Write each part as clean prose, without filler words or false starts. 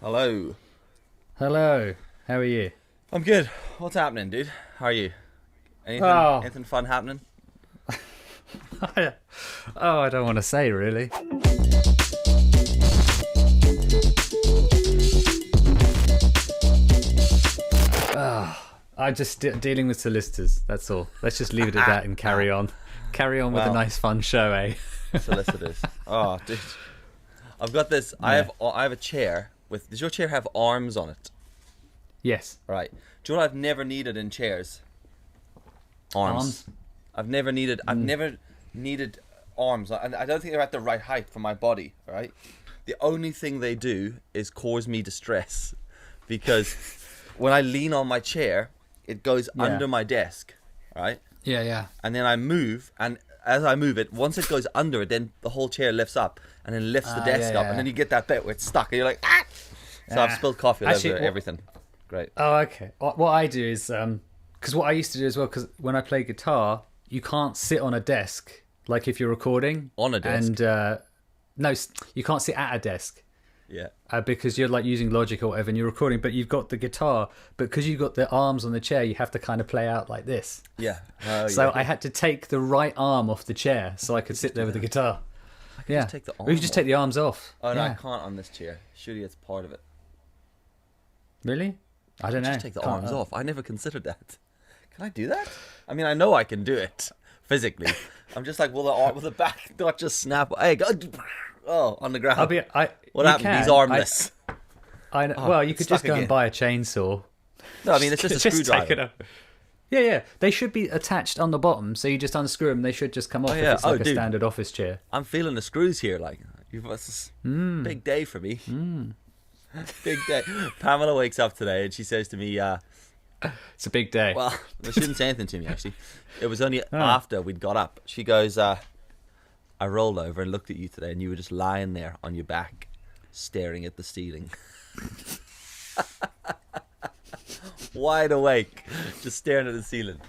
Hello. Hello. How are you? I'm good. What's happening, dude? How are you? Anything, Oh. anything fun happening? I don't want to say really. I'm just dealing with solicitors. That's all. Let's just leave it at that and carry on. Carry on with a nice, fun show, eh? Solicitors. Oh, dude. I've got this. Yeah. I have a chair with. Does your chair have arms on it? Yes. Right. Do you know what I've never needed in chairs? Arms. I've never needed arms. I don't think they're at the right height for my body. Right. The only thing they do is cause me distress, because when I lean on my chair, it goes under my desk. Right. Yeah. And then I move, and as I move it, once it goes under it, then the whole chair lifts up, and then lifts the desk up, and then you get that bit where it's stuck, and you're like, ah! So I've spilled coffee all over everything. Great. Oh, okay. What I do is, because what I used to do as well, because when I play guitar, you can't sit on a desk, like if you're recording. On a desk? And, no, you can't sit at a desk. Yeah. Because you're like using Logic or whatever and you're recording, but you've got the guitar, but because you've got the arms on the chair, you have to kind of play out like this. Yeah. I had to take the right arm off the chair so I could sit there with the guitar. I can just take the arm or you just take the arms off. Oh, no, I can't on this chair. Surely it's part of it. Really? I don't know. Just take the arms off. I never considered that. Can I do that? I mean, I know I can do it physically. I'm just like, will the back not just snap? Hey, go. Oh, on the ground. What happened? He's armless. I know. Well, you could just go and buy a chainsaw. No, I mean, it's just a screwdriver. Yeah. They should be attached on the bottom, so you just unscrew them. They should just come off if it's like a standard office chair. I'm feeling the screws here. Like, big day for me. Big day. Pamela wakes up today and she says to me, it's a big day. Well, she didn't say anything to me, actually. It was only after we'd got up. She goes, I rolled over and looked at you today, and you were just lying there on your back, staring at the ceiling. Wide awake, just staring at the ceiling.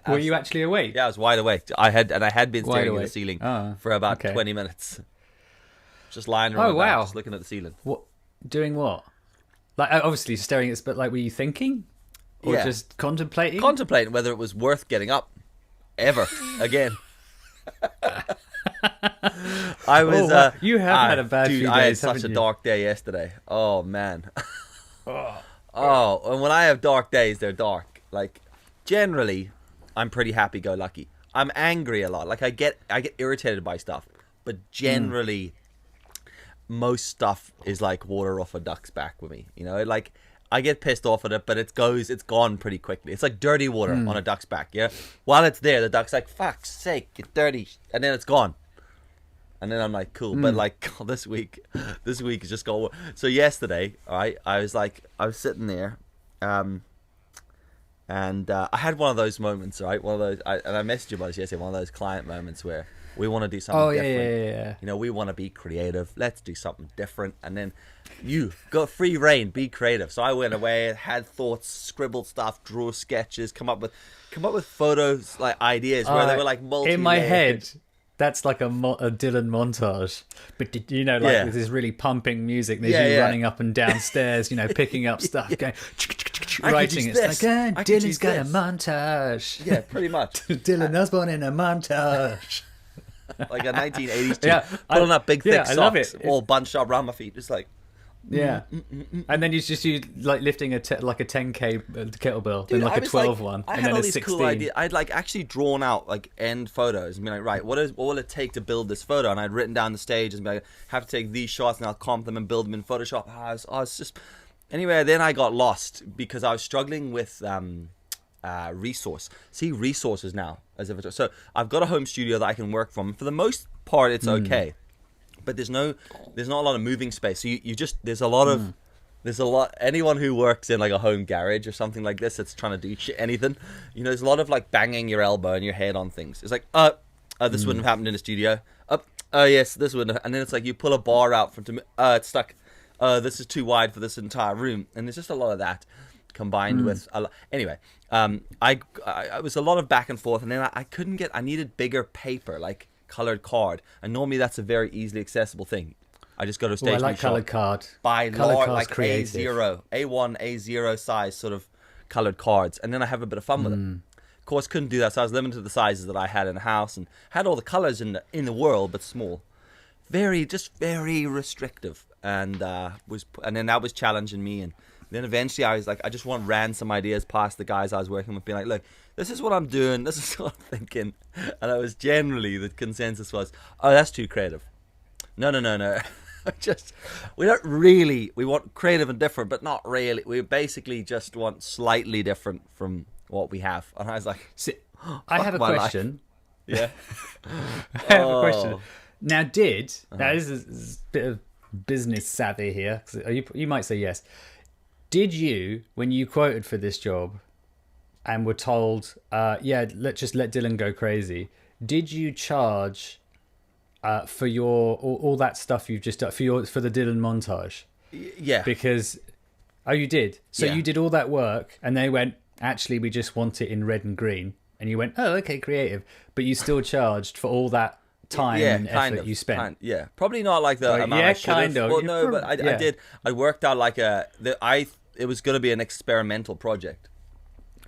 Were you actually awake? Yeah, I was wide awake. I had been staring at the ceiling for about 20 minutes. Just lying around back, just looking at the ceiling. What? Doing what? Like, obviously staring at it, but like, were you thinking? Or just contemplating? Contemplating whether it was worth getting up ever again. I was. You have had a bad few days. I had such a dark day yesterday. Oh man. And when I have dark days, they're dark. Like, generally, I'm pretty happy-go-lucky. I'm angry a lot. Like, I get irritated by stuff, but generally, most stuff is like water off a duck's back with me. You know, like, I get pissed off at it, but it's gone pretty quickly. It's like dirty water on a duck's back, yeah? While it's there, the duck's like, fuck's sake, it's dirty. And then it's gone. And then I'm like, cool. But like, this week is just gone. So yesterday, I was sitting there, and I had one of those moments, right? One of those, and I messaged you about this yesterday, one of those client moments where we want to do something different. Yeah. You know, we want to be creative. Let's do something different. And then you got free reign, be creative. So I went away, had thoughts, scribbled stuff, drew sketches, come up with photos, like ideas where they were like multi-layered. In my head, that's like a Dylan montage. But you know, like with this really pumping music, there's you running up and down stairs, you know, picking up stuff, going writing. It's like, Dylan's got a montage. Yeah, pretty much. Dylan Osborne in a montage. Like a 1980s tune, pulling up big thick socks, I love it. All bunched up around my feet, just like and then you like lifting a 10k kettlebell, then like a 12 one, and then a 16. Cool ideas. I'd like actually drawn out like end photos and be like, right, what will it take to build this photo? And I'd written down the stage and be like, have to take these shots and I'll comp them and build them in Photoshop. I was just anyway. Then I got lost because I was struggling with resources now as if so I've got a home studio that I can work from. For the most part it's okay, but there's not a lot of moving space, so you just there's a lot anyone who works in like a home garage or something like this that's trying to do anything, you know, there's a lot of like banging your elbow and your head on things. It's like this wouldn't have happened in a studio. Yes, this wouldn't have. And then it's like you pull a bar out from it's stuck. This is too wide for this entire room, and there's just a lot of that combined with a lot. Anyway, I was a lot of back and forth, and then I needed bigger paper, like colored card, and normally that's a very easily accessible thing. I just go to a I stationery like shop, coloured card. buy Coloured large, card's like creative. A1, A0 size sort of coloured cards, and then I have a bit of fun with it. Of course, couldn't do that, so I was limited to the sizes that I had in the house, and had all the colours in the world, but small. Very restrictive, and then that was challenging me, and then eventually I was like, I just ran some ideas past the guys I was working with, being like, look, this is what I'm doing, this is what I'm thinking, and I was generally, the consensus was, oh, that's too creative. No. We want creative and different, but not really. We basically just want slightly different from what we have. And I was like, See, I have a question. Yeah. I have a question. Now, this is a bit of business savvy here. 'Cause you might say yes. Did you, when you quoted for this job and were told, let's just let Dyllon go crazy, did you charge for your all that stuff you've just done for the Dyllon montage? Yeah. Because you did. So you did all that work, and they went, actually, we just want it in red and green, and you went, oh, okay, creative, but you still charged for all that time and effort you spent. Probably not like the amount I should have. Well, no, but I did. I worked out like it was going to be an experimental project.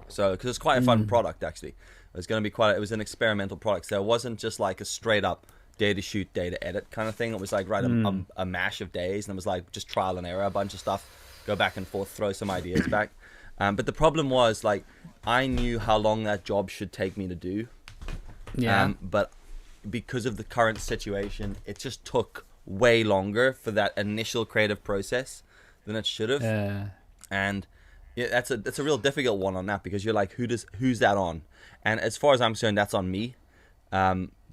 So because it's quite a fun product actually. It was going to be it was an experimental product. So it wasn't just like a straight up day to shoot, day to edit kind of thing. It was like a mash of days, and it was like just trial and error, a bunch of stuff, go back and forth, throw some ideas back. But the problem was, like, I knew how long that job should take me to do. Yeah. But because of the current situation, it just took way longer for that initial creative process than it should have. And yeah, that's a real difficult one on that, because you're like, who's that on? And as far as I'm concerned, that's on me,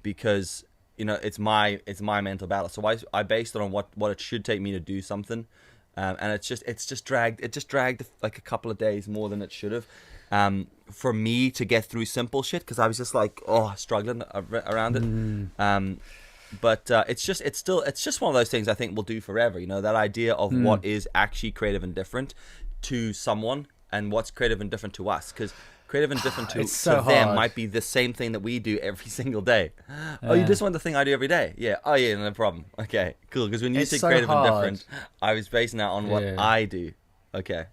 because it's my mental battle. So I based it on what it should take me to do something, and it just dragged like a couple of days more than it should have, for me to get through simple shit, because I was just like struggling around it. But it's just one of those things I think we'll do forever. That idea of what is actually creative and different to someone, and what's creative and different to us, because creative and different to them might be the same thing that we do every single day. Oh, you just want the thing I do every day? Yeah. Oh, yeah, no problem. Okay, cool. Because when you say creative and different, I was basing that on what I do. Okay.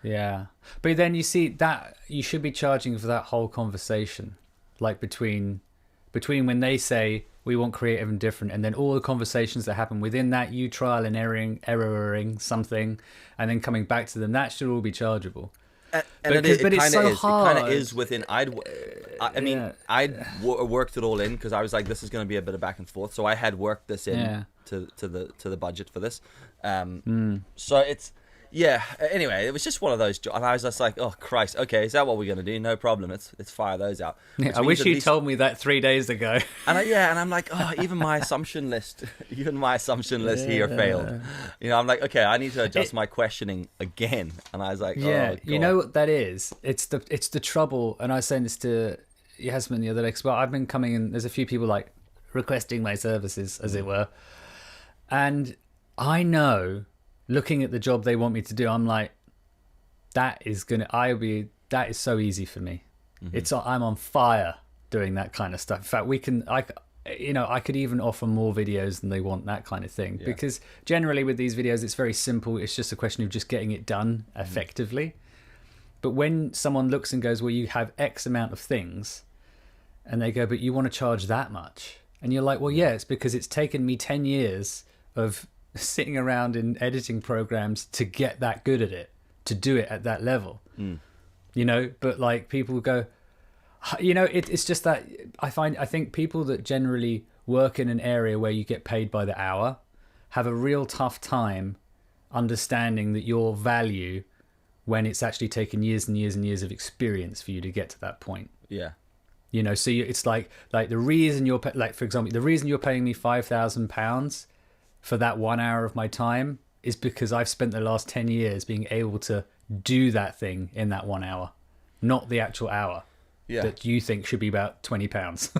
Yeah. But then you see that you should be charging for that whole conversation, like between when they say we want creative and different, and then all the conversations that happen within that, you trial and erroring something, and then coming back to them, that should all be chargeable. And it kind of is within. I worked it all in, because I was like, this is going to be a bit of back and forth. So I had worked this in to the budget for this. So it's Anyway, it was just one of those, and I was just like, oh Christ, okay, is that what we're going to do? No problem. Let's fire those out. I wish you told me that 3 days ago. And I'm like, even my assumption list here failed. I'm like, okay, I need to adjust my questioning again. And I was like, oh God. You know what that is? It's the trouble. And I was saying this to Yasmin the other day, because I've been coming in. There's a few people like requesting my services, as it were, and I know, looking at the job they want me to do, I'm like, that is so easy for me. I'm on fire doing that kind of stuff. In fact, I could even offer more videos than they want, that kind of thing. Because generally with these videos, it's very simple. It's just a question of just getting it done effectively. But when someone looks and goes, well, you have X amount of things, and they go, but you want to charge that much? And you're like, well, yeah, it's because it's taken me 10 years of sitting around in editing programs to get that good at it, to do it at that level. But like, people go, it's just that I think people that generally work in an area where you get paid by the hour have a real tough time understanding that your value, when it's actually taken years and years and years of experience for you to get to that point. So it's like the reason for example, the reason you're paying me £5,000 for that 1 hour of my time is because I've spent the last 10 years being able to do that thing in that 1 hour, not the actual hour that you think should be about £20.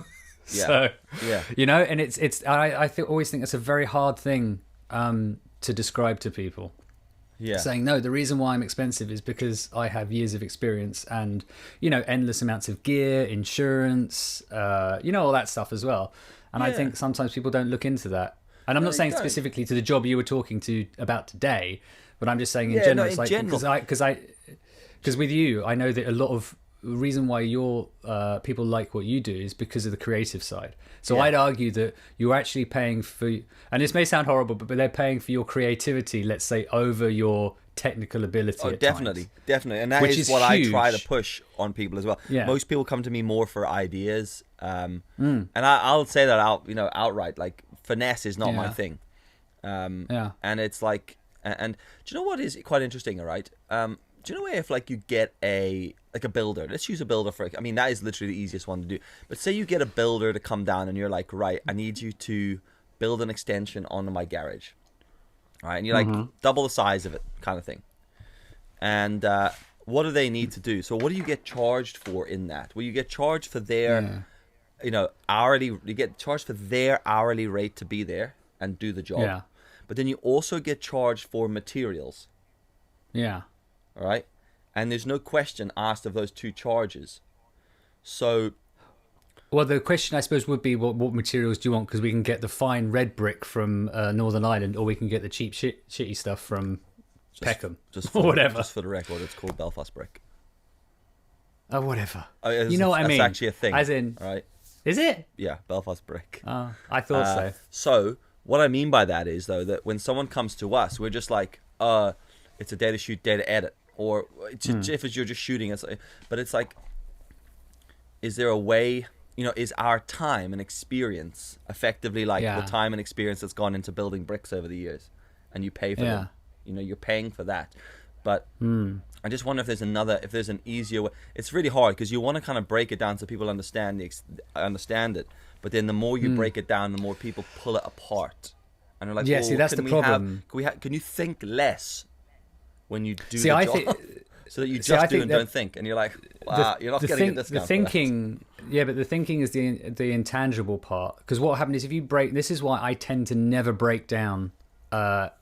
And I always think it's a very hard thing to describe to people. Saying, no, the reason why I'm expensive is because I have years of experience and, endless amounts of gear, insurance, all that stuff as well. And I think sometimes people don't look into that. And I'm not saying specifically to the job you were talking about today, but I'm just saying in general. It's like, because with you, I know that a lot of the reason why your people like what you do is because of the creative side. So I'd argue that you're actually paying for, and this may sound horrible, but they're paying for your creativity, let's say, over your technical ability. Oh, definitely. And that is what huge. I try to push on people as well. Yeah. Most people come to me more for ideas, and I'll say that outright. Like, finesse is not my thing. And it's like, and do you know what is quite interesting? All right. Do you know if like you get a builder? Let's use a builder for. I mean, that is literally the easiest one to do. But say you get a builder to come down, and you're like, right, I need you to build an extension onto my garage, all right? And you're like double the size of it, kind of thing. And what do they need to do? So what do you get charged for in that? Well, you get charged for their, hourly. You get charged for their hourly rate to be there and do the job. Yeah. But then you also get charged for materials. Yeah. All right, and there's no question asked of those two charges. So, well, the question I suppose would be, what materials do you want? Because we can get the fine red brick from Northern Ireland, or we can get the cheap shitty stuff from Peckham, or whatever. Just for the record, it's called Belfast brick. Oh, whatever. Oh, yeah, you know what I mean? That's actually a thing. As in, right? Is it? Yeah, Belfast brick. Oh, I thought so. So what I mean by that is, though, that when someone comes to us, we're just like, it's a data shoot, data edit. Or if you're just shooting, but it's like, is there a way, is our time and experience effectively like the time and experience that's gone into building bricks over the years, and you pay for them, you're paying for that. But I just wonder if there's an easier way. It's really hard because you want to kind of break it down so people understand it, but then the more you break it down, the more people pull it apart, and they're like, see, that's the problem. Can you think less when you do the job, so that you just do and don't think, and you're like, wow, you're not getting a discount. The thinking, but the thinking is the intangible part. Because what happens is if you break, this is why I tend to never break down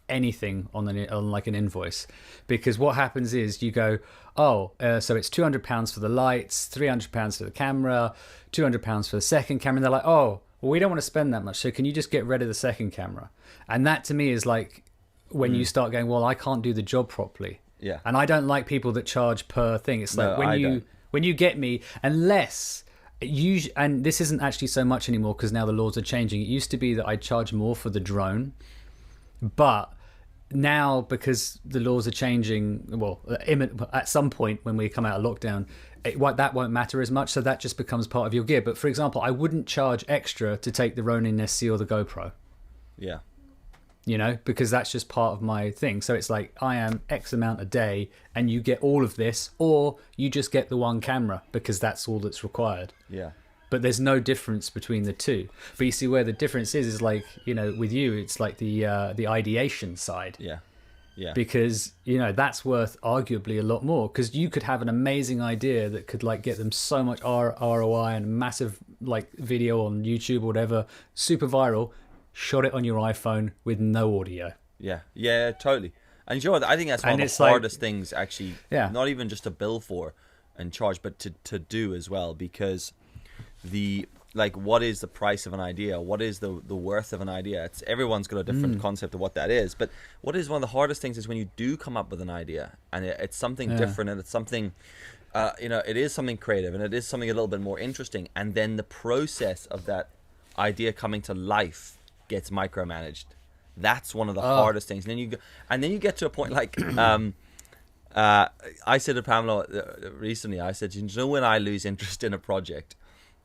anything on like an invoice, because what happens is you go, so it's £200 for the lights, £300 for the camera, £200 for the second camera, and they're like, well, we don't want to spend that much, so can you just get rid of the second camera? And that to me is like, when you start going, well, I can't do the job properly. Yeah. And I don't like people that charge per thing. It's like when you get me, unless and this isn't actually so much anymore because now the laws are changing. It used to be that I'd charge more for the drone, but now because the laws are changing, well, at some point when we come out of lockdown, that won't matter as much. So that just becomes part of your gear. But for example, I wouldn't charge extra to take the Ronin SC or the GoPro. Yeah. Because that's just part of my thing. So it's like, I am X amount a day and you get all of this, or you just get the one camera because that's all that's required. Yeah. But there's no difference between the two. But you see where the difference is like, with you, it's like the ideation side. Yeah. Yeah. Because, that's worth arguably a lot more, because you could have an amazing idea that could like get them so much ROI and massive like video on YouTube or whatever, super viral. Shot it on your iPhone with no audio. Yeah, totally. And you know what? I think that's one of the hardest things, actually. Yeah. Not even just to bill for and charge, but to do as well, because what is the price of an idea? What is the worth of an idea? Everyone's got a different concept of what that is. But what is one of the hardest things is when you do come up with an idea and it's something different, and it's something, it is something creative, and it is something a little bit more interesting, and then the process of that idea coming to life gets micromanaged. That's one of the hardest things. And then you get to a point like I said to Pamela recently, I said, when I lose interest in a project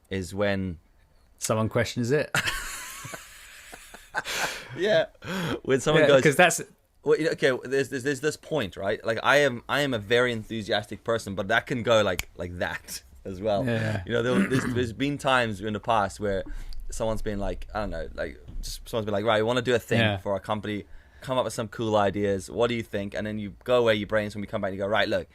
is when someone questions it. Yeah, when someone goes, because that's okay. There's this point, right? Like I am a very enthusiastic person, but that can go like that as well. Yeah. There's been times in the past where someone's been like, I don't know, like just someone's been like, right, we want to do a thing for our company, come up with some cool ideas. What do you think? And then you go away, you brainstorm, you come back, and you go, right, look,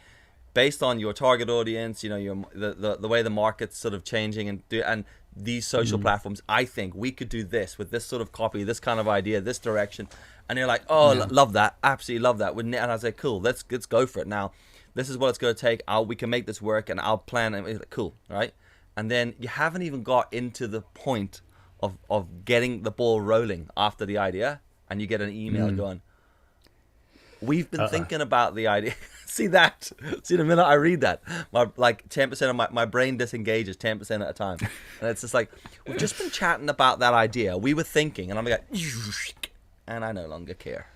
based on your target audience, the way the market's sort of changing and these social platforms, I think we could do this with this sort of copy, this kind of idea, this direction. And you're like, love that, absolutely love that. And I was like, cool, let's go for it. Now, this is what it's going to take. We can make this work, and I'll plan. And like, cool, right? And then you haven't even got into the point of getting the ball rolling after the idea, and you get an email going, we've been thinking about the idea. See that? See, the minute I read that, my 10% of my brain disengages 10% at a time. And it's just like, we've just been chatting about that idea. We were thinking, and I'm like, and I no longer care.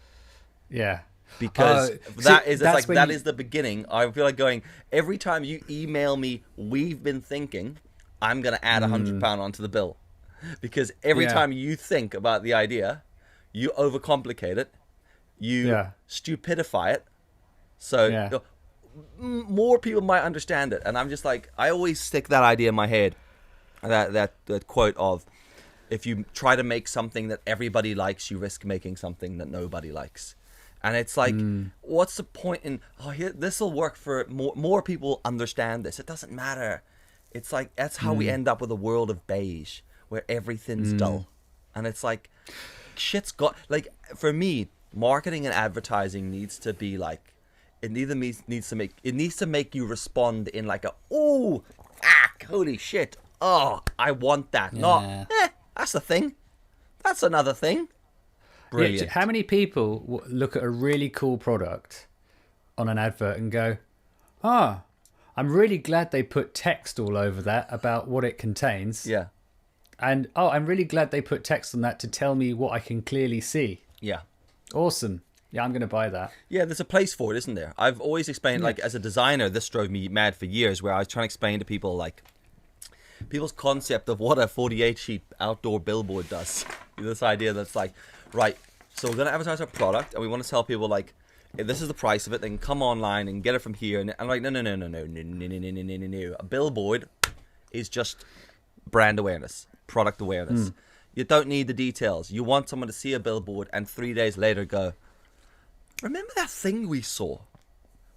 Yeah. Because that is the beginning. I feel like going, every time you email me, we've been thinking, I'm going to add £100 onto the bill. Because every time you think about the idea, you overcomplicate it, you stupidify it. So more people might understand it. And I'm just like, I always stick that idea in my head, that quote of, if you try to make something that everybody likes, you risk making something that nobody likes. And it's like, what's the point in, this will work for more people understand this. It doesn't matter. It's like, that's how we end up with a world of beige, where everything's dull. And it's like, shit's got, like, for me, marketing and advertising needs to be like, it needs to make you respond in like a, ooh, holy shit, oh, I want that. Not, that's the thing. That's another thing. Brilliant. Yeah, how many people look at a really cool product on an advert and go, I'm really glad they put text all over that about what it contains. Yeah. And, I'm really glad they put text on that to tell me what I can clearly see. Yeah. Awesome. Yeah, I'm going to buy that. Yeah, there's a place for it, isn't there? I've always explained, like, as a designer, this drove me mad for years, where I was trying to explain to people, like, people's concept of what a 48-sheet outdoor billboard does. This idea that's like, right, so we're going to advertise our product, and we want to tell people, like, if this is the price of it, they can come online and get it from here. And I'm like, no. A billboard is just brand awareness, product awareness. You don't need the details. You want someone to see a billboard and 3 days later go, remember that thing we saw?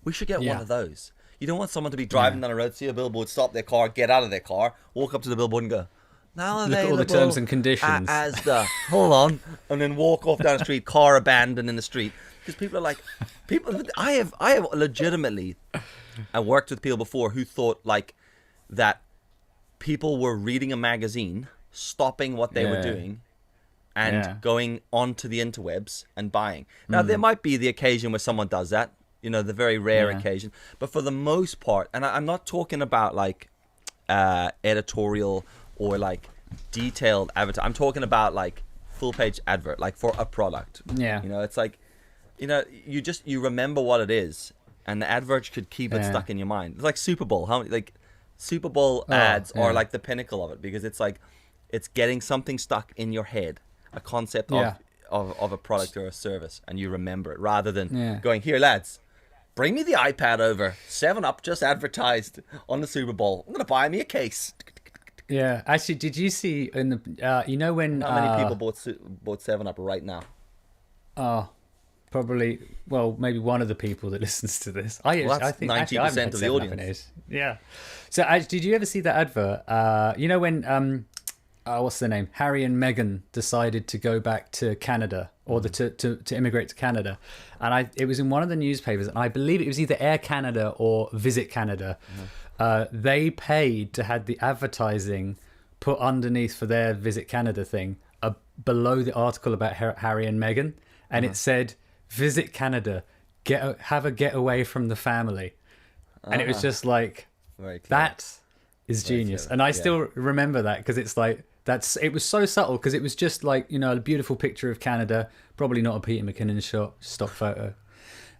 We should get one of those. You don't want someone to be driving down the road, see a billboard, stop their car, get out of their car, walk up to the billboard and go, now look at all the terms and conditions. As the, hold on, and then walk off down the street, car abandoned in the street. Because people are like, I have legitimately, I worked with people before who thought like that people were reading a magazine, stopping what they were doing, and going onto the interwebs and buying. Now, there might be the occasion where someone does that, you know, the very rare occasion. But for the most part, and I'm not talking about like editorial or like detailed advertising. I'm talking about like full page advert, like for a product. Yeah. You know, it's like, you know, you remember what it is, and the advert could keep it stuck in your mind. It's like Super Bowl. How many, like, Super Bowl ads are like the pinnacle of it, because it's like, it's getting something stuck in your head, a concept of a product or a service, and you remember it, rather than going, here, lads, bring me the iPad over. 7-Up just advertised on the Super Bowl. I'm going to buy me a case. Yeah. Actually, did you see in the, you know when... How many people bought 7-Up right now? Probably, well, maybe one of the people that listens to this. I think 90% of the audience. Yeah. So, did you ever see that advert? You know when, what's their name? Harry and Meghan decided to go back to Canada, or to immigrate to Canada, and it was in one of the newspapers, and I believe it was either Air Canada or Visit Canada. They paid to have the advertising put underneath for their Visit Canada thing, below the article about Harry and Meghan, and it said, Visit Canada, have a getaway from the family. And it was just like, that is genius. And I still remember that, because it's like, it was so subtle, because it was just like, you know, a beautiful picture of Canada, probably not a Peter McKinnon shot, stock photo.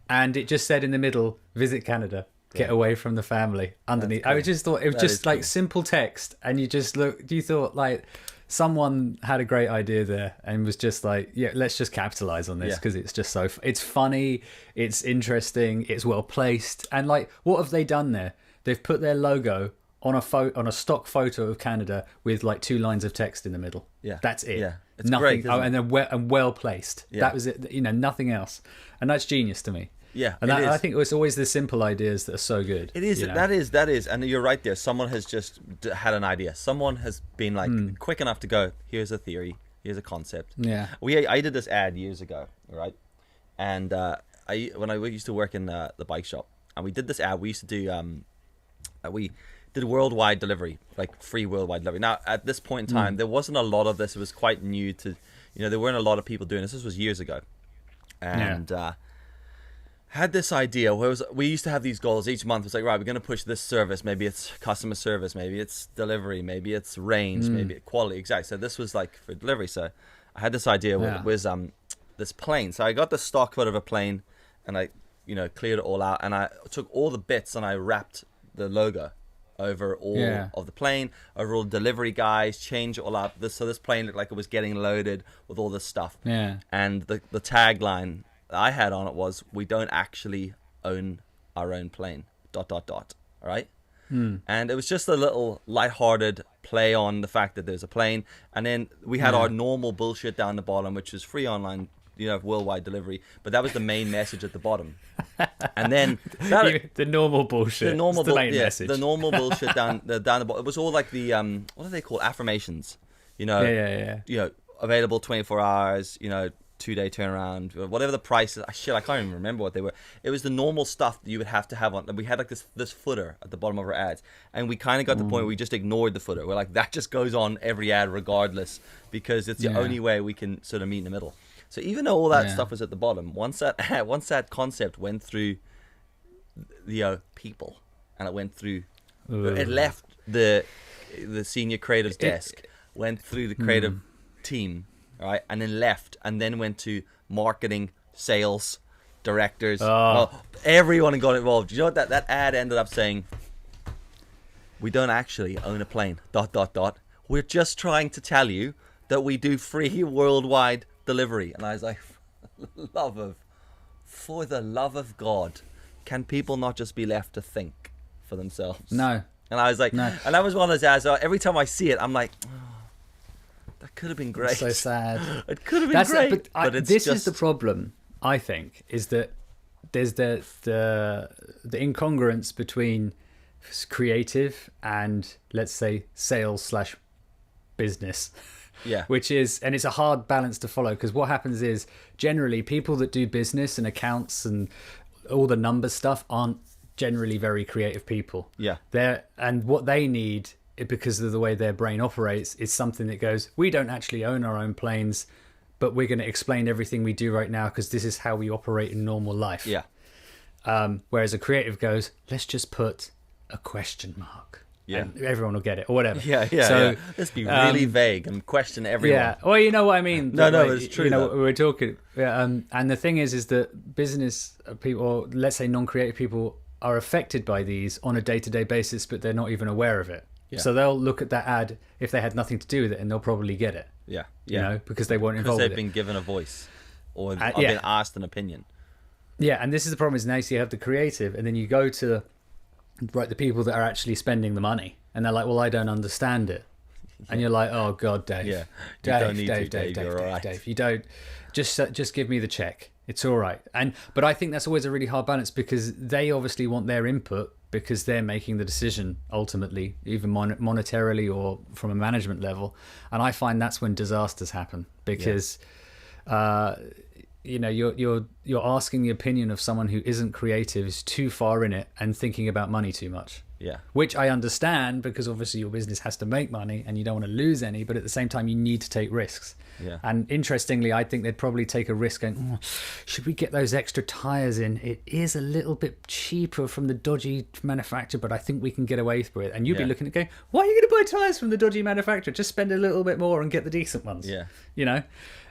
And it just said in the middle, Visit Canada, get away from the family, underneath. I just thought, it was just like simple text. And you thought like, someone had a great idea there and was just like, let's just capitalize on this, because it's just it's funny, it's interesting, it's well placed. And like, what have they done there? They've put their logo on a stock photo of Canada with like 2 lines of text in the middle. Yeah, that's it. Yeah, it's nothing. Great, and they're well placed. Yeah. That was it. You know, nothing else. And that's genius to me. Yeah, and I think it's always the simple ideas that are so good. It is. You know? That is, and you're right there. Someone has just had an idea. Someone has been like quick enough to go, here's a theory, here's a concept. Yeah. I did this ad years ago, right? And when I used to work in the bike shop, and we did this ad. We used to do, we did worldwide delivery, like free worldwide delivery. Now, at this point in time, there wasn't a lot of this. It was quite new to, there weren't a lot of people doing this. This was years ago. And had this idea where we used to have these goals each month. It's like, right, we're going to push this service. Maybe it's customer service. Maybe it's delivery. Maybe it's range. Maybe it's quality. Exactly. So this was like for delivery. So I had this idea where it was this plane. So I got the stock photo of a plane and I, cleared it all out. And I took all the bits and I wrapped the logo over all of the plane, over all the delivery guys, changed it all up. So this plane looked like it was getting loaded with all this stuff. Yeah. And the tagline I had on it was, "We don't actually own our own plane. ... All right. And it was just a little lighthearted play on the fact that there's a plane. And then we had our normal bullshit down the bottom, which is free online, worldwide delivery. But that was the main message at the bottom. And then the normal bullshit. The main message. The normal bullshit down the bottom. It was all like the what are they called? Affirmations. Available 24 hours. 2-day turnaround, whatever the price is. I can't even remember what they were. It was the normal stuff that you would have to have on. We had like this footer at the bottom of our ads, and we kind of got to the point where we just ignored the footer. We're like, that just goes on every ad regardless, because it's the only way we can sort of meet in the middle. So even though all that stuff was at the bottom, once that concept went through the people, and it went through, it left the senior creative's desk, went through the creative team. Right, and then left, and then went to marketing, sales, directors. Everyone got involved. You know what that ad ended up saying? "We don't actually own a plane. ... We're just trying to tell you that we do free worldwide delivery." And I was like, for the love of God, can people not just be left to think for themselves? No. And I was like, no. And that was one of those ads. Every time I see it, I'm like, that could have been great. So sad. It could have been great. But this is the problem, I think, is that there's the incongruence between creative and, let's say, sales/business. Yeah. And it's a hard balance to follow, because what happens is generally people that do business and accounts and all the number stuff aren't generally very creative people. Yeah. And what they need, because of the way their brain operates, is something that goes, we don't actually own our own planes, but we're going to explain everything we do right now because this is how we operate in normal life. Yeah. Whereas a creative goes, let's just put a question mark. Yeah. And everyone will get it, or whatever. Yeah. Let's be really vague and question everyone. Yeah. Well, you know what I mean. No, it's true. We're talking. And the thing is that business people, or let's say non-creative people, are affected by these on a day-to-day basis, but they're not even aware of it. Yeah. So they'll look at that ad if they had nothing to do with it, and they'll probably get it. Yeah. Because they weren't involved with it. Because they've been given a voice, or been asked an opinion. Yeah, and this is the problem, is now you have the creative, and then you go to the people that are actually spending the money, and they're like, well, I don't understand it. And you're like, oh God, Dave. Yeah. Dave, you don't, just give me the check. It's all right. But I think that's always a really hard balance, because they obviously want their input, because they're making the decision ultimately, either monetarily or from a management level. And I find that's when disasters happen, because you're asking the opinion of someone who isn't creative, is too far in it, and thinking about money too much. Yeah. Which I understand, because obviously your business has to make money and you don't want to lose any, but at the same time you need to take risks. Yeah. And interestingly, I think they'd probably take a risk going, should we get those extra tires in? It is a little bit cheaper from the dodgy manufacturer, but I think we can get away with it. And you'd be looking at going, why are you going to buy tires from the dodgy manufacturer? Just spend a little bit more and get the decent ones. Yeah.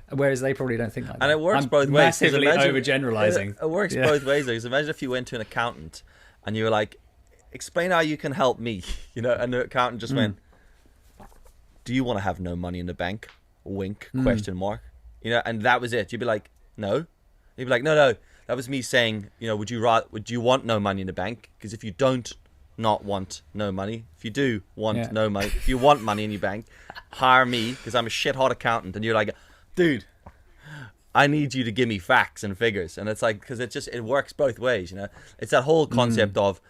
Whereas they probably don't think like that. And it works both ways. Massively overgeneralizing. It works both ways. Because imagine if you went to an accountant and you were like, explain how you can help me, and the accountant just went, do you want to have no money in the bank? Wink, question mark. And that was it. You'd be like, no. You'd be like, no, that was me saying, would you want no money in the bank? Because if you don't not want no money, if you do want no money, if you want money in your bank, hire me, because I'm a shit hot accountant. And you're like, dude, I need you to give me facts and figures. And it's like, because it works both ways. It's that whole concept of,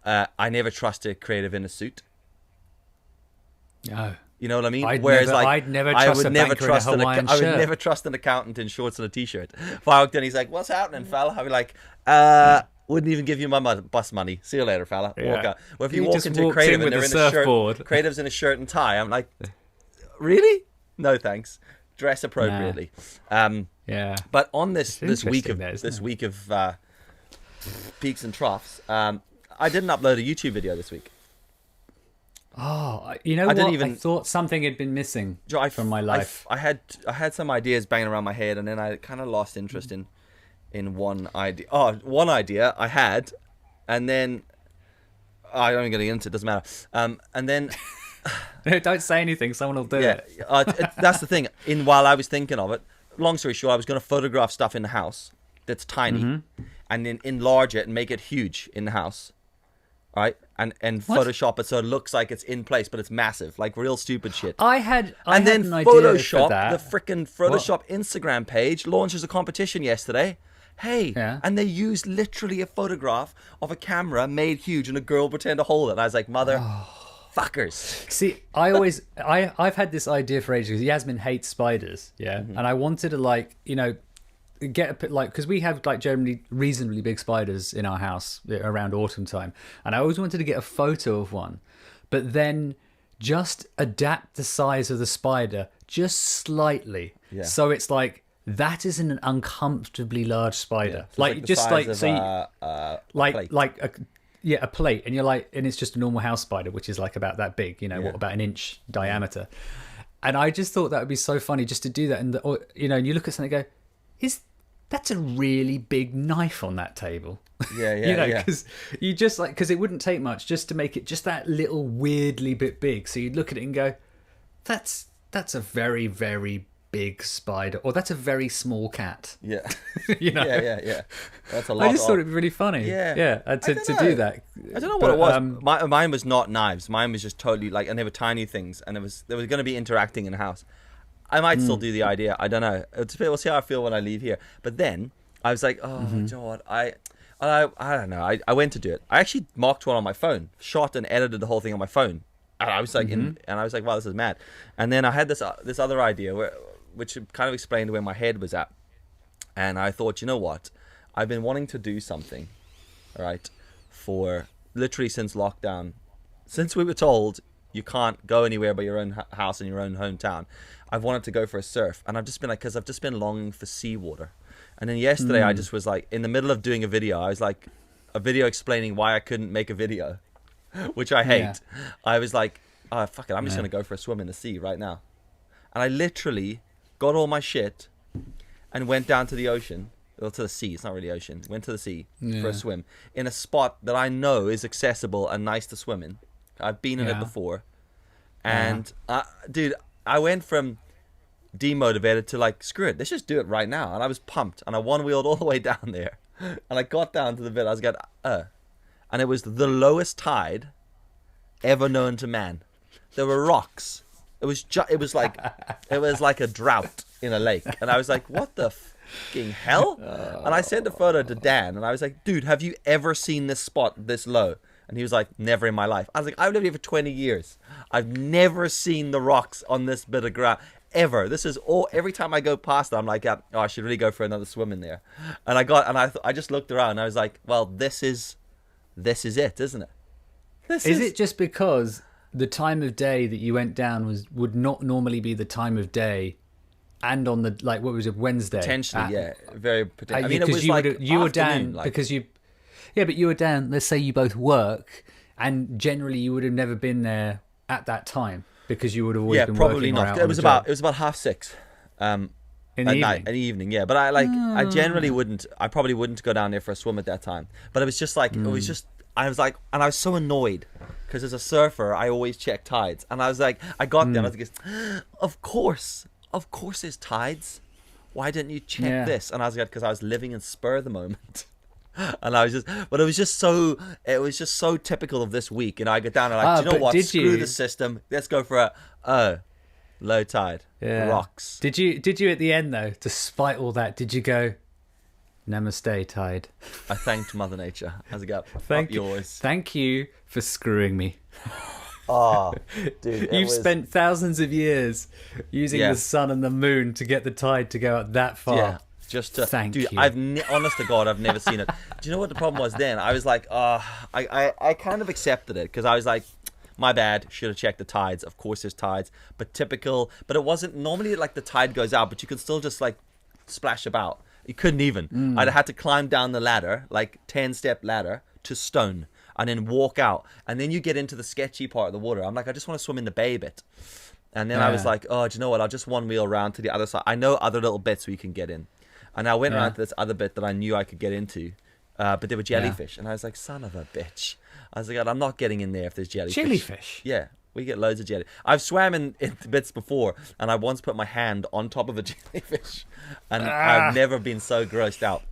I never trust a creative in a suit. No. You know what I mean? I'd never trust a banker in a Hawaiian shirt. I would never trust an accountant in shorts and a t-shirt. If I walked in, he's like, what's happening, fella? I'd be like, Wouldn't even give you my bus money. See you later, fella. Walk out. Well, if you walk into a walked creative in and with they're a in a surfboard. shirt, creative's in a shirt and tie, I'm like, really? No, thanks. Dress appropriately. Yeah. But on this week of peaks and troughs, I didn't upload a YouTube video this week. Oh, you know what? I thought something had been missing from my life. I had some ideas banging around my head, and then I kind of lost interest in one idea. Oh, one idea I had, and then I don't even get into it. Doesn't matter. And then don't say anything. Someone will do it. That's the thing. While I was thinking of it, long story short, I was going to photograph stuff in the house that's tiny, and then enlarge it and make it huge in the house. Right, and Photoshop it so it looks like it's in place, but it's massive, like real stupid shit. I had an idea Photoshop, for that. the freaking Photoshop Instagram page launches a competition yesterday. Hey, and they used literally a photograph of a camera made huge and a girl pretend to hold it. And I was like, mother fuckers. See, I've had this idea for ages because Yasmin hates spiders, and I wanted to get because we have generally reasonably big spiders in our house around autumn time, and I always wanted to get a photo of one, but then just adapt the size of the spider just slightly, so it's like that isn't an uncomfortably large spider, a plate, and you're like, and it's just a normal house spider, which is like about that big, what, about an inch diameter, and I just thought that would be so funny just to do that, and and you look at something and go, that's a really big knife on that table. Because you just because it wouldn't take much just to make it just that little weirdly bit big. So you'd look at it and go, that's a very, very big spider, or that's a very small cat. Yeah. Yeah. That's a lot. I just thought it'd be really funny. To do that. I don't know what it was. Mine was not knives. Mine was just totally and they were tiny things, and there was going to be interacting in the house. I might still do the idea. I don't know. We'll see how I feel when I leave here. But then I was like, oh, you know what? I don't know. I went to do it. I actually marked one on my phone, shot and edited the whole thing on my phone. And I was like, wow, this is mad. And then I had this other idea which kind of explained where my head was at. And I thought, you know what? I've been wanting to do something, right, for literally since lockdown. Since we were told you can't go anywhere but your own house in your own hometown, I've wanted to go for a surf, and I've just been because I've just been longing for seawater. And then yesterday I just was like, in the middle of doing a video, I was like, a video explaining why I couldn't make a video, which I hate. I was like, oh, fuck it, I'm just going to go for a swim in the sea right now. And I literally got all my shit and went down to the ocean, or to the sea, it's not really ocean, went to the sea for a swim in a spot that I know is accessible and nice to swim in. I've been in it before. And, dude, I went from demotivated to screw it, let's just do it right now. And I was pumped, and I one-wheeled all the way down there. And I got down to the bit, I was like, and it was the lowest tide ever known to man. There were rocks. It was like a drought in a lake. And I was like, what the fucking hell? And I sent a photo to Dan, and I was like, dude, have you ever seen this spot this low? And he was like, never in my life. I was like, I've lived here for 20 years. I've never seen the rocks on this bit of ground, ever. This is all, every time I go past it, I'm like, oh, I should really go for another swim in there. And I just looked around, and I was like, well, this is it, isn't it? Is it just because the time of day that you went down would not normally be the time of day, and on the, what was it, Wednesday? Potentially, very potentially. I mean, it was you were down because you... Yeah, but you were down, let's say you both work, and generally you would have never been there at that time because you would have always been probably working. Not. It was about 6:30 in the evening. Yeah, but I generally wouldn't. I probably wouldn't go down there for a swim at that time. But it was just it was just, I was like, and I was so annoyed because as a surfer I always check tides, and I was like, I got there and I was like, of course there's tides. Why didn't you check this? And I was like, because I was living in spur of the moment. And I was but it was just so typical of this week. And I get down and do you know what? Screw the system. Let's go for a low tide. Rocks. Did you at the end though, despite all that, did you go, namaste tide? I thanked Mother Nature. As I go, thank yours. Thank you for screwing me. Oh, dude. You've spent thousands of years using the sun and the moon to get the tide to go up that far. Just to, Thank dude, you. Honest to God, I've never seen it. Do you know what the problem was then? I was like, I kind of accepted it because I was like, my bad, should have checked the tides. Of course there's tides, but it wasn't, normally like the tide goes out, but you could still just like splash about. You couldn't even. I'd had to climb down the ladder, like 10-step ladder to stone, and then walk out. And then you get into the sketchy part of the water. I'm like, I just want to swim in the bay a bit. And then I was like, oh, do you know what? I'll just one wheel around to the other side. I know other little bits we can get in. And I went around to this other bit that I knew I could get into, but there were jellyfish. And I was like, son of a bitch. I was like, I'm not getting in there if there's jellyfish. Jellyfish? Yeah, we get loads of jelly. I've swam in bits before, and I once put my hand on top of a jellyfish. And I've never been so grossed out.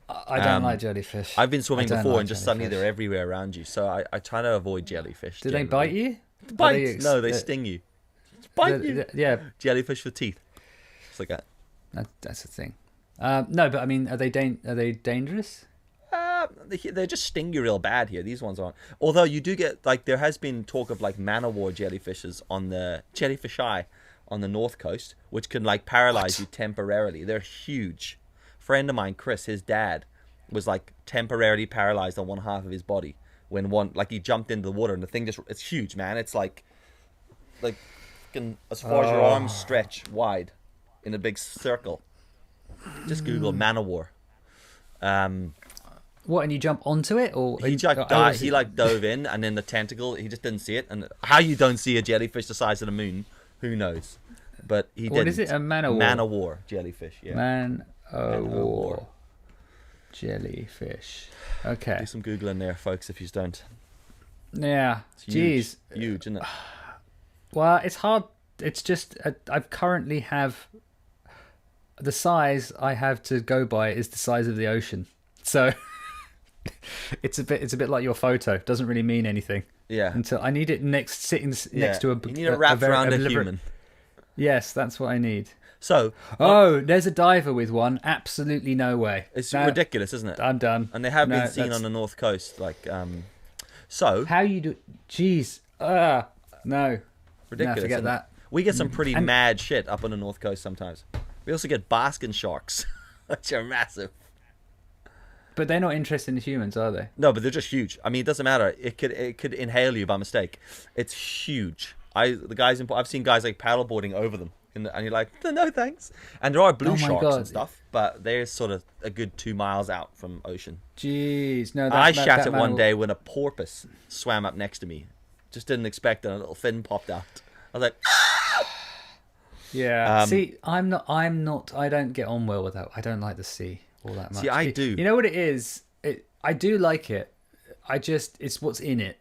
I don't like jellyfish. I've been swimming before, and just suddenly they're everywhere around you. So I try to avoid jellyfish. Do they bite you? No, they sting you. Bite you. Yeah. Jellyfish with teeth. It's like that. That's the thing. No, but I mean, are they dangerous? They just sting you real bad here. These ones aren't. Although you do get, like, there has been talk of like man o' war jellyfishes on the jellyfish eye on the north coast, which can like paralyze you temporarily. They're huge. Friend of mine, Chris, his dad was like temporarily paralyzed on one half of his body when he jumped into the water, and the thing it's huge, man. It's like as far as your arms stretch wide in a big circle. Just Google man o' war. What, and you jump onto it, or he dove in, and then the tentacle, he just didn't see it. And how you don't see a jellyfish the size of the moon, who knows? But he didn't. What is it? A man o' war? Man o' war jellyfish. Yeah. Man o' war jellyfish. Okay. Do some Googling there, folks, if you don't. Yeah. Jeez. Huge, isn't it? Well, it's hard. It's just I currently have the size I have to go by is the size of the ocean. So it's a bit like your photo. It doesn't really mean anything. Yeah. Until I need it sitting next to a. You need it wrapped around a human. Yes, that's what I need. So. There's a diver with one. Absolutely no way. It's ridiculous, isn't it? I'm done. And they have been seen on the north coast, like. So. How you do? Jeez. No. Ridiculous. No, forget that. We get some pretty mad shit up on the north coast sometimes. We also get basking sharks, which are massive. But they're not interested in humans, are they? No, but they're just huge. I mean, it doesn't matter. It could inhale you by mistake. It's huge. I've seen guys like paddleboarding over them, and you're like, no thanks. And there are blue sharks and stuff, but they're sort of a good 2 miles out from ocean. Jeez, no. I shat it one day when a porpoise swam up next to me. Just didn't expect it. And a little fin popped out. I was like, yeah. See, I'm not. I don't get on well with that. I don't like the sea all that much. See, I do. You know what it is? I do like it. It's what's in it.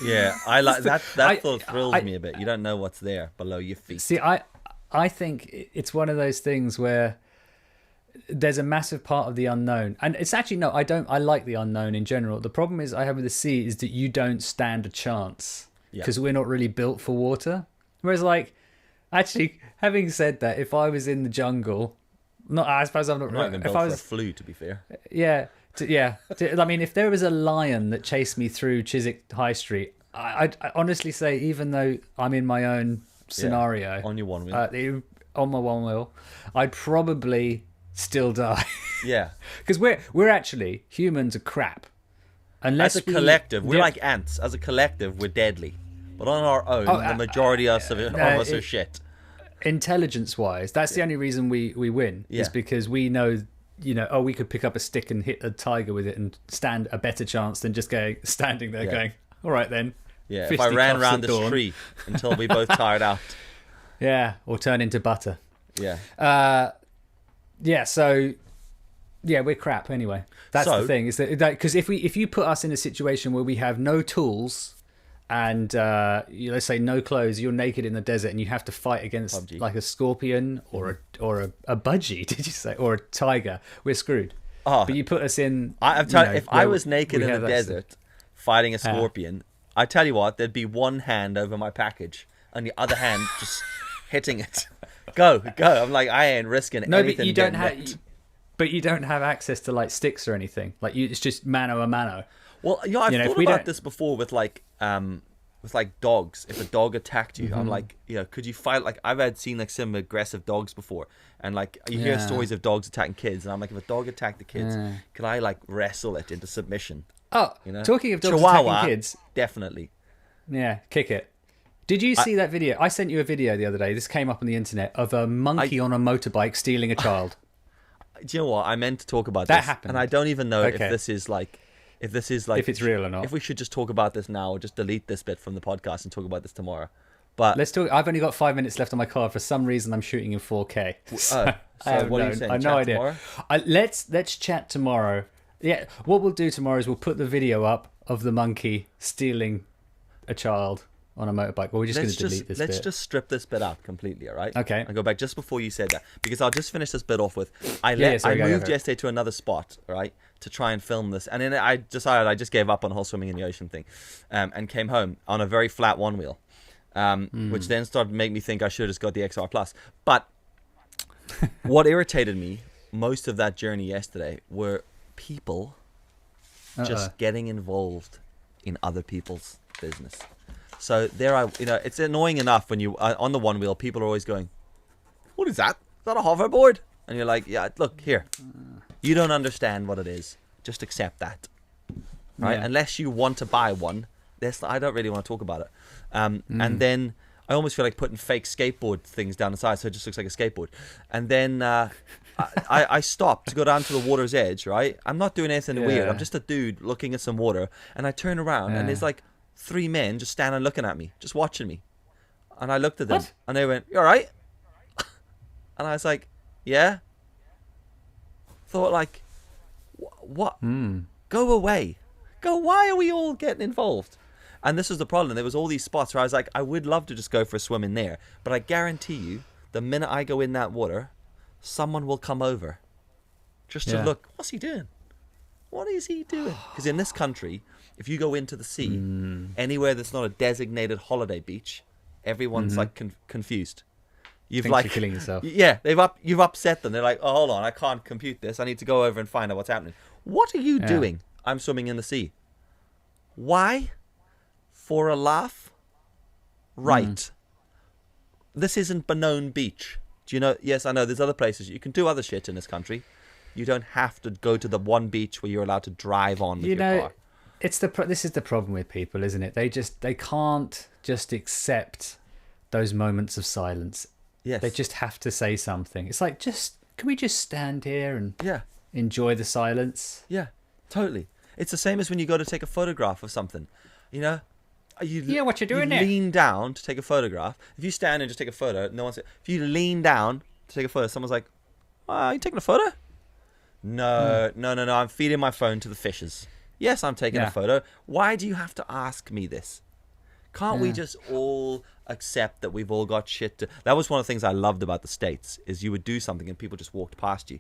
Yeah, I like that. That thrills me a bit. You don't know what's there below your feet. See, I think it's one of those things where there's a massive part of the unknown, and it's actually no. I don't. I like the unknown in general. The problem is I have with the sea is that you don't stand a chance because we're not really built for water. Whereas, like, actually, having said that, if I was in the jungle, I suppose I'm not right. If I was for a flu, to be fair. Yeah. I mean, if there was a lion that chased me through Chiswick High Street, I'd honestly say, even though I'm in my own scenario, on your one wheel, on my one wheel, I'd probably still die. Yeah, because we're actually, humans are crap. Unless as a collective, we're like ants. As a collective, we're deadly. But on our own, the majority of us are shit. Intelligence-wise, that's the only reason we win. Is because we know, we could pick up a stick and hit a tiger with it and stand a better chance than just standing there going, all right then. Yeah, if I ran around this tree until we both tired out. Yeah, or turn into butter. Yeah. So we're crap anyway. That's the thing, is that because if you put us in a situation where we have no tools and let's say no clothes, you're naked in the desert and you have to fight against PUBG. Like a scorpion or a budgie, did you say, or a tiger, we're screwed. But you put us in. If I was naked in the desert fighting a scorpion, I tell you what, there'd be one hand over my package and the other hand just hitting it. Go! I'm like, I ain't risking anything. But you don't have. But you don't have access to like sticks or anything. Like it's just mano a mano. Well, I've thought about this before with like with like dogs. If a dog attacked you, Mm-hmm. I'm like, could you fight? Like I've seen like some aggressive dogs before, and like you hear stories of dogs attacking kids, and I'm like, if a dog attacked the kids, can I like wrestle it into submission? Oh, talking of dogs Chihuahua, attacking kids, definitely. Yeah, kick it. Did you see that video? I sent you a video the other day. This came up on the internet of a monkey on a motorbike stealing a child. Do you know what? I meant to talk about that this, happened, and I don't even know if this is like, if it's real or not. If we should just talk about this now, or just delete this bit from the podcast and talk about this tomorrow. But let's talk. I've only got 5 minutes left on my card. For some reason, I'm shooting in 4K. So what are you saying? I have no idea. Let's chat tomorrow. Yeah, what we'll do tomorrow is we'll put the video up of the monkey stealing a child on a motorbike. Well, we're just going to delete this bit. Let's just strip this bit out completely, all right? Okay. I'll go back just before you said that, because I'll just finish this bit off with, I moved yesterday to another spot, right, to try and film this. And then I decided I just gave up on the whole swimming in the ocean thing, and came home on a very flat one wheel, which then started to make me think I should have just got the XR Plus. But what irritated me most of that journey yesterday were people just getting involved in other people's business. So it's annoying enough when you on the one wheel, people are always going, "What is that? Is that a hoverboard?" And you're like, "Yeah, look here. You don't understand what it is. Just accept that, right? Yeah. Unless you want to buy one, I don't really want to talk about it." And then I almost feel like putting fake skateboard things down the side, so it just looks like a skateboard. And then I stopped to go down to the water's edge, right? I'm not doing anything weird. I'm just a dude looking at some water, and I turn around and there's like 3 men just standing looking at me, just watching me. And I looked at them and they went, "You all right?" And I was like, "Yeah." Thought like, what? Go away. Why are we all getting involved? And this was the problem. There was all these spots where I was like, I would love to just go for a swim in there, but I guarantee you, the minute I go in that water, someone will come over just to look. What's he doing? What is he doing? Because in this country, if you go into the sea, anywhere that's not a designated holiday beach, everyone's like confused. You're killing yourself. Yeah, you've upset them. They're like, "Oh, hold on, I can't compute this. I need to go over and find out what's happening." What are you doing? I'm swimming in the sea. Why? For a laugh? Right. This isn't Benone Beach. Do you know? Yes, I know there's other places. You can do other shit in this country. You don't have to go to the one beach where you're allowed to drive on with your car. This is the problem with people, isn't it? They can't just accept those moments of silence. Yes. They just have to say something. It's like, can we just stand here and enjoy the silence? Yeah, totally. It's the same as when you go to take a photograph of something. You know? What you're doing there. You lean down to take a photograph. If you stand and just take a photo, no one's... If you lean down to take a photo, someone's like, "Are you taking a photo?" No, I'm feeding my phone to the fishes. Yes, I'm taking a photo. Why do you have to ask me this? Can't we just all accept that we've all got shit to... That was one of the things I loved about the States, is you would do something and people just walked past you.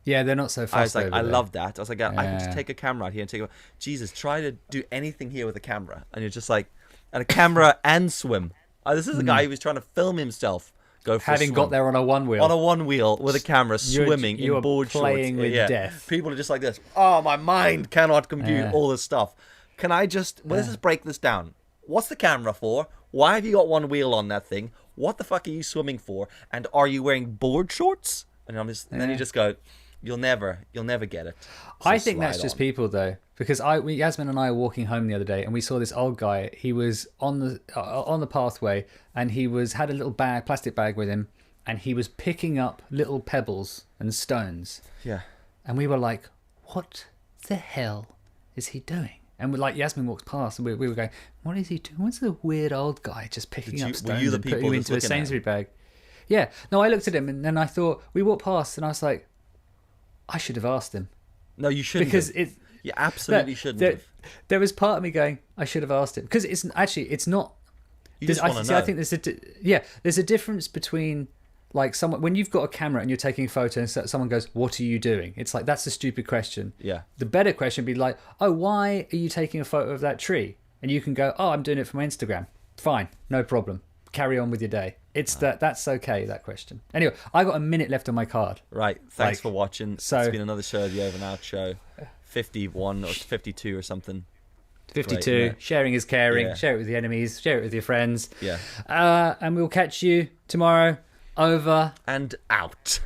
Yeah, they're not so fast. I was like, I there. love that. I was like, I can just take a camera out here and take a... Jesus, try to do anything here with a camera. And you're just like, and a camera and swim. This is a guy who was trying to film himself go for having a swim. Got there on a one wheel. On a one wheel with a camera, swimming in board shorts. Playing with death. People are just like this. Oh, my mind cannot compute all this stuff. Can I just... Let's just break this down. What's the camera for? Why have you got one wheel on that thing? What the fuck are you swimming for? And are you wearing board shorts? And then you just go... You'll never get it. So I think that's just people, though, because Yasmin and I were walking home the other day, and we saw this old guy. He was on the pathway, and he had a little plastic bag with him, and he was picking up little pebbles and stones. Yeah. And we were like, "What the hell is he doing?" And Yasmin walked past, and we were going, "What is he doing? What's the weird old guy just picking up stones and putting them into a Sainsbury bag?" Yeah. No, I looked at him, and then I thought, we walked past, and I was like, I should have asked him. No, you shouldn't. Because you absolutely shouldn't have. There was part of me going, I should have asked him, because it's not. You just want to know. I think there's a difference between like someone when you've got a camera and you're taking a photo and someone goes, "What are you doing?" It's like, that's a stupid question. Yeah. The better question would be like, "Oh, why are you taking a photo of that tree?" And you can go, "Oh, I'm doing it for my Instagram." Fine, no problem. Carry on with your day. It's that's okay, that question. Anyway, I got a minute left on my card. Right. Thanks for watching. So, it's been another show, the OverAndOut show. 51 or 52 or something. 52. Great, yeah. Sharing is caring. Yeah. Share it with your enemies. Share it with your friends. Yeah. And we'll catch you tomorrow. Over and out.